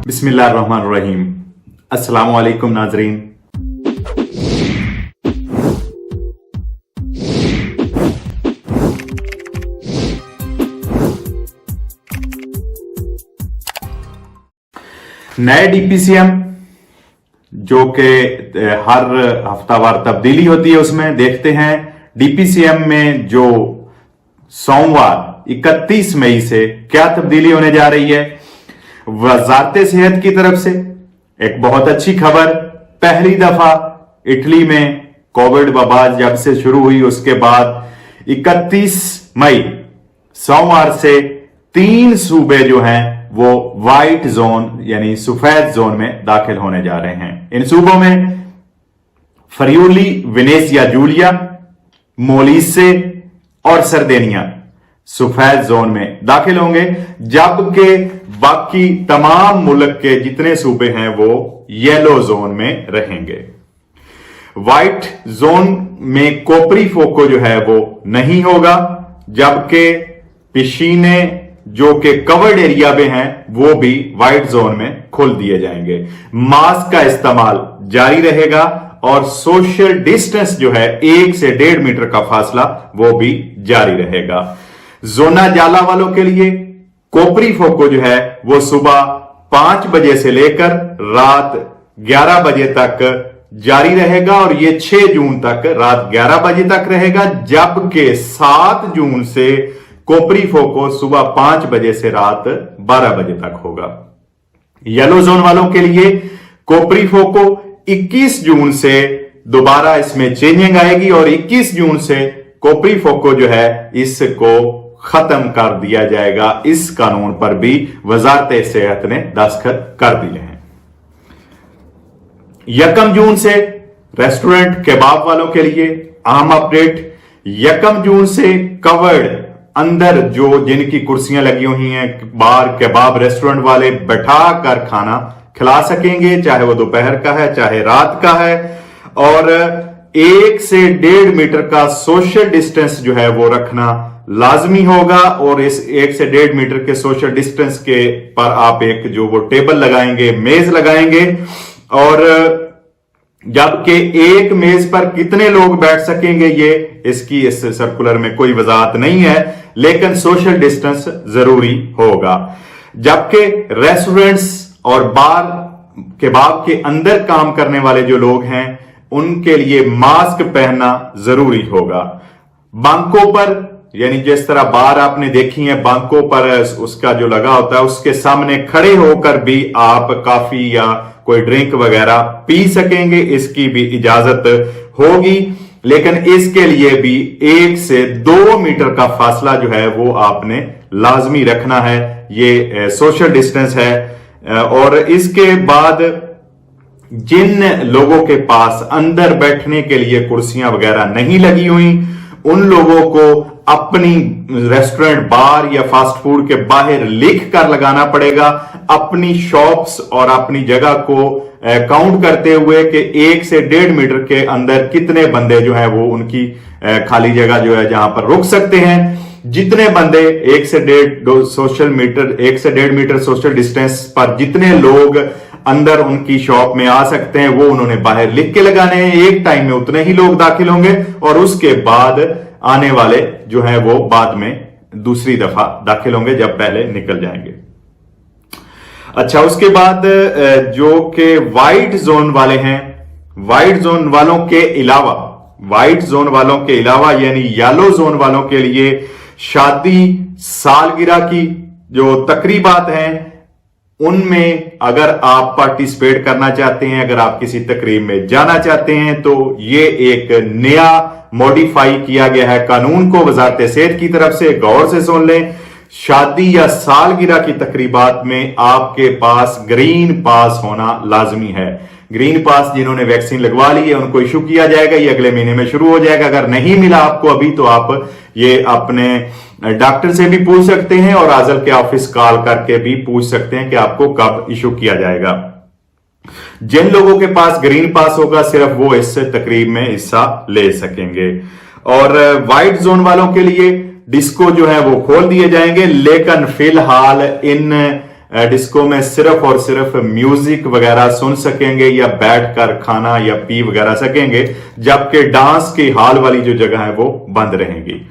बिस्मिल्लाहिर्रहमानिर्रहीम। अस्सलाम वालेकुम नाजरीन। नए डीपीसीएम जो कि हर हफ्तावार तब्दीली होती है उसमें देखते हैं डीपीसीएम में जो सोमवार 31 मई से क्या तब्दीली होने जा रही है। वजारत सेहत की तरफ से एक बहुत अच्छी खबर, पहली दफा इटली में कोविड वबा जब से शुरू हुई उसके बाद 31 मई सोमवार से 3 सूबे जो हैं वो व्हाइट जोन यानी सफेद जोन में दाखिल होने जा रहे हैं। इन सूबों में फ्रियूली, वेनेजिया जूलिया, मोलिसे और सरदेनिया सफेद जोन में दाखिल होंगे, जबकि बाकी तमाम मुल्क के जितने सूबे हैं वो येलो जोन में रहेंगे। व्हाइट जोन में कोपरी फोको जो है वो नहीं होगा, जबकि पिशीने जो कि कवर्ड एरिया में हैं वो भी व्हाइट जोन में खोल दिए जाएंगे। मास्क का इस्तेमाल जारी रहेगा और सोशल डिस्टेंस जो है 1 से 1.5 मीटर का फासला वो भी जारी रहेगा। जोना जाला वालों के लिए कोपरी फोको जो है वो सुबह 5 बजे से लेकर रात 11 बजे तक जारी रहेगा और ये 6 जून तक रात 11 बजे तक रहेगा, जबकि 7 जून से कोपरी फोको सुबह 5 बजे से रात 12 बजे तक होगा। येलो जोन वालों के लिए कोपरी फोको 21 जून से दोबारा इसमें चेंजिंग आएगी और 21 जून से कोपरी फोको जो है इसको खत्म कर दिया जाएगा। इस कानून पर भी वजारत सेहत ने दस्तखत कर दिए हैं। 1 जून से रेस्टोरेंट केबाब वालों के लिए अहम अपडेट। 1 जून से कवर्ड अंदर जो जिनकी कुर्सियां लगी हुई हैं, बार केबाब रेस्टोरेंट वाले बैठा कर खाना खिला सकेंगे, चाहे वो दोपहर का है चाहे रात का है, और 1 से 1.5 मीटर का सोशल डिस्टेंस जो है वो रखना लाजमी होगा। और इस 1 से 1.5 मीटर के सोशल डिस्टेंस के पर आप एक जो वो टेबल लगाएंगे, मेज लगाएंगे, और जबकि एक मेज पर कितने लोग बैठ सकेंगे ये इसकी इस सर्कुलर में कोई वजाहत नहीं है, लेकिन सोशल डिस्टेंस जरूरी होगा। जबकि रेस्टोरेंट्स और बार केबाब के अंदर काम करने वाले जो लोग हैं उनके लिए मास्क पहनना जरूरी होगा। बांकों पर यानी जिस तरह बार आपने देखी है, बांकों पर उसका जो लगा होता है उसके सामने खड़े होकर भी आप कॉफी या कोई ड्रिंक वगैरह पी सकेंगे, इसकी भी इजाजत होगी, लेकिन इसके लिए भी 1 से 2 मीटर का फासला जो है वो आपने लाजमी रखना है। ये सोशल डिस्टेंस है। और इसके बाद जिन लोगों के पास अंदर बैठने के लिए कुर्सियां वगैरह नहीं लगी हुई उन लोगों को अपनी रेस्टोरेंट, बार या फास्ट फूड के बाहर लिख कर लगाना पड़ेगा, अपनी शॉप्स और अपनी जगह को काउंट करते हुए कि 1 से 1.5 मीटर के अंदर कितने बंदे जो है वो उनकी खाली जगह जो है जहां पर रुक सकते हैं। जितने बंदे 1 से 1.5 मीटर सोशल डिस्टेंस पर जितने लोग अंदर उनकी शॉप में आ सकते हैं वो उन्होंने बाहर लिख के लगाने हैं। एक टाइम में उतने ही लोग दाखिल होंगे और उसके बाद आने वाले जो है वो बाद में दूसरी दफा दाखिल होंगे जब पहले निकल जाएंगे। अच्छा, उसके बाद जो कि व्हाइट जोन वाले हैं, व्हाइट जोन वालों के अलावा यानी येलो जोन वालों के लिए शादी, सालगिरह की जो तकरीबात हैं उनमें अगर आप पार्टिसिपेट करना चाहते हैं, अगर आप किसी तकरीब में जाना चाहते हैं तो ये एक नया मॉडिफाई किया गया है कानून को वजारत सेहत की तरफ से। गौर से सुन लें, शादी या सालगिरह की तकरीबात में आपके पास ग्रीन पास होना लाजमी है। ग्रीन पास जिन्होंने वैक्सीन लगवा ली है उनको इशू किया जाएगा, ये अगले महीने में शुरू हो जाएगा। अगर नहीं मिला आपको अभी तो आप ये अपने डॉक्टर से भी पूछ सकते हैं और आजल के ऑफिस कॉल करके भी पूछ सकते हैं कि आपको कब इशू किया जाएगा। जिन लोगों के पास ग्रीन पास होगा सिर्फ वो इस तकरीब में हिस्सा ले सकेंगे। और व्हाइट जोन वालों के लिए डिस्को जो है वो खोल दिए जाएंगे, लेकिन फिलहाल इन डिस्को में सिर्फ और सिर्फ म्यूजिक वगैरह सुन सकेंगे या बैठकर खाना या पी वगैरह सकेंगे, जबकि डांस की हॉल वाली जो जगह है वो बंद रहेंगी।